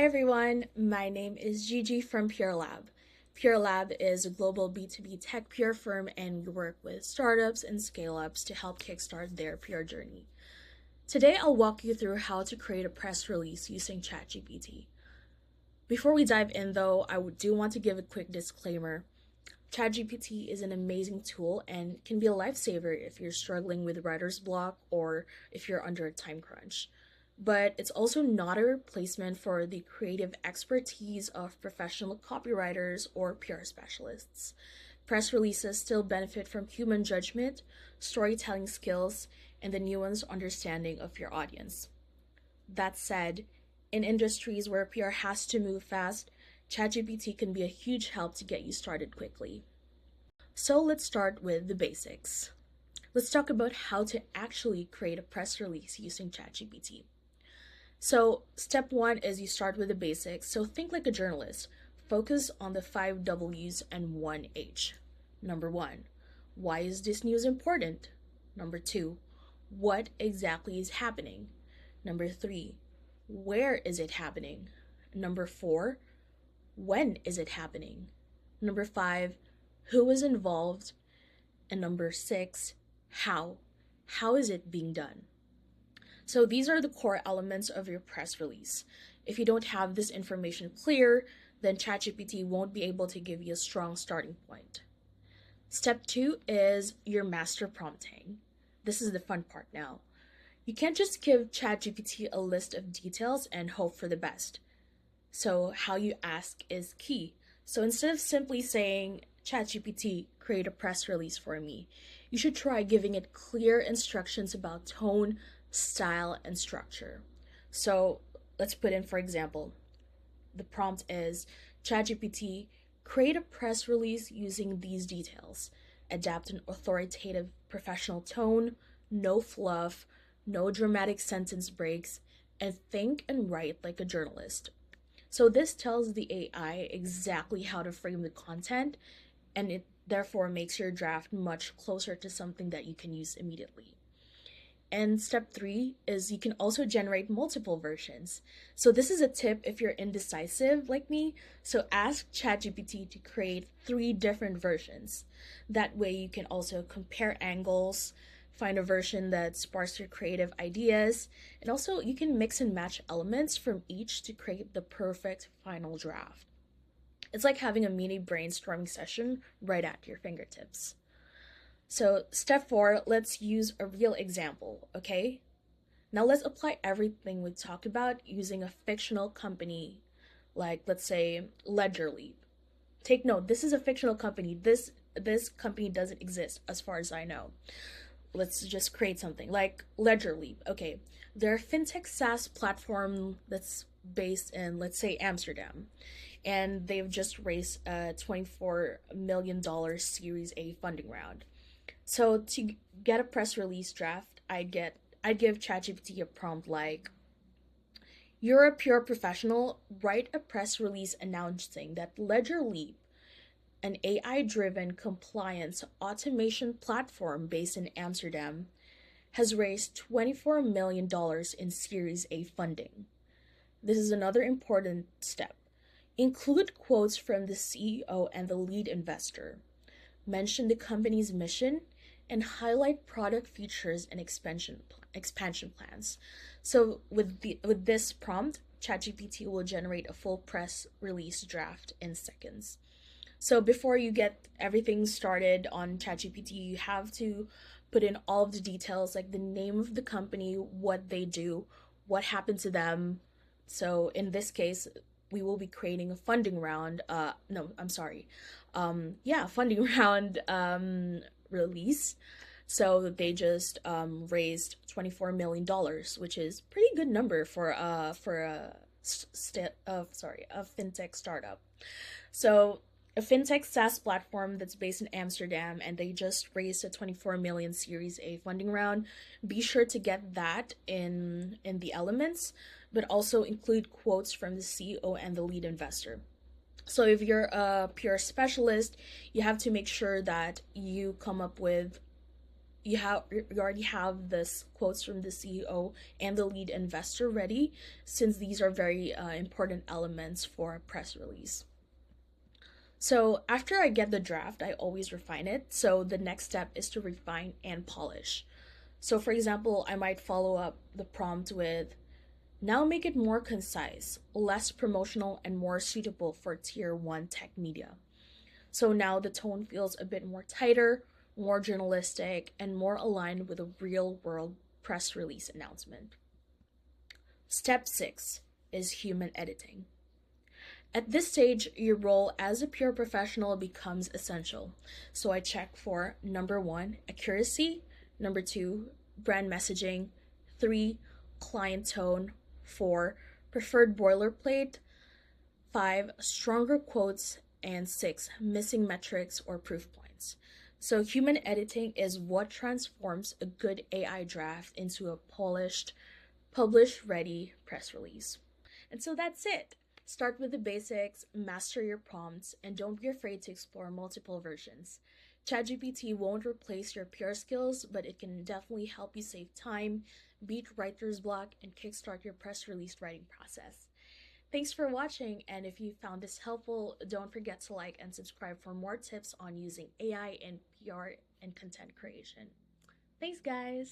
Hi everyone, my name is Gigi from PRLab. PRLab is a global B2B tech PR firm and we work with startups and scale-ups to help kickstart their PR journey. Today I'll walk you through how to create a press release using ChatGPT. Before we dive in though, I do want to give a quick disclaimer. ChatGPT is an amazing tool and can be a lifesaver if you're struggling with writer's block or if you're under a time crunch. But it's also not a replacement for the creative expertise of professional copywriters or PR specialists. Press releases still benefit from human judgment, storytelling skills, and the nuanced understanding of your audience. That said, in industries where PR has to move fast, ChatGPT can be a huge help to get you started quickly. So let's start with the basics. Let's talk about how to actually create a press release using ChatGPT. So step one is you start with the basics. So think like a journalist. Focus on the 5 W's and 1 H. Number one, why is this news important? Number two, what exactly is happening? Number three, where is it happening? Number four, when is it happening? Number five, who is involved? And number six, how? How is it being done? So these are the core elements of your press release. If you don't have this information clear, then ChatGPT won't be able to give you a strong starting point. Step two is your master prompting. This is the fun part now. You can't just give ChatGPT a list of details and hope for the best. So how you ask is key. So instead of simply saying, ChatGPT, create a press release for me, you should try giving it clear instructions about tone, style, and structure. So let's put in, for example, the prompt is ChatGPT, create a press release using these details. Adapt an authoritative professional tone, no fluff, no dramatic sentence breaks, and think and write like a journalist. So this tells the AI exactly how to frame the content, and it therefore makes your draft much closer to something that you can use immediately. And step three is you can also generate multiple versions. So this is a tip if you're indecisive like me. So ask ChatGPT to create 3 different versions. That way you can also compare angles, find a version that sparks your creative ideas, and also you can mix and match elements from each to create the perfect final draft. It's like having a mini brainstorming session right at your fingertips. So step 4, let's use a real example, okay? Now let's apply everything we talked about using a fictional company, like let's say LedgerLeap. Take note, this is a fictional company. This company doesn't exist as far as I know. Let's just create something like LedgerLeap. Okay, they're a fintech SaaS platform that's based in, let's say, Amsterdam, and they've just raised a $24 million Series A funding round. So to get a press release draft, I'd give ChatGPT a prompt like, you're a pure professional, write a press release announcing that LedgerLeap, an AI-driven compliance automation platform based in Amsterdam, has raised $24 million in Series A funding. This is another important step. Include quotes from the CEO and the lead investor. Mention the company's mission and highlight product features and expansion plans. So with this prompt, ChatGPT will generate a full press release draft in seconds. So before you get everything started on ChatGPT, you have to put in all of the details like the name of the company, what they do, what happened to them. So in this case, we will be creating a funding round. Funding round release. So they just raised $24 million, which is pretty good number for a fintech startup. So a fintech SaaS platform that's based in Amsterdam, and they just raised a 24 million Series A funding round. Be sure to get that in the elements, but also include quotes from the CEO and the lead investor. So if you're a PR specialist, you have to make sure that you come up with you already have this quotes from the CEO and the lead investor ready, since these are very important elements for a press release. So after I get the draft, I always refine it. So the next step is to refine and polish. So for example, I might follow up the prompt with, now make it more concise, less promotional, and more suitable for tier 1 tech media. So now the tone feels a bit more tighter, more journalistic, and more aligned with a real world press release announcement. Step 6 is human editing. At this stage, your role as a PR professional becomes essential. So I check for number 1, accuracy, number 2, brand messaging, 3, client tone, 4, preferred boilerplate, 5, stronger quotes, and 6, missing metrics or proof points. So human editing is what transforms a good AI draft into a polished, publish ready press release. And so that's it. Start with the basics, master your prompts, and don't be afraid to explore multiple versions. ChatGPT won't replace your PR skills, but it can definitely help you save time, beat writer's block, and kickstart your press release writing process. Thanks for watching, and if you found this helpful, don't forget to like and subscribe for more tips on using AI in PR and content creation. Thanks, guys!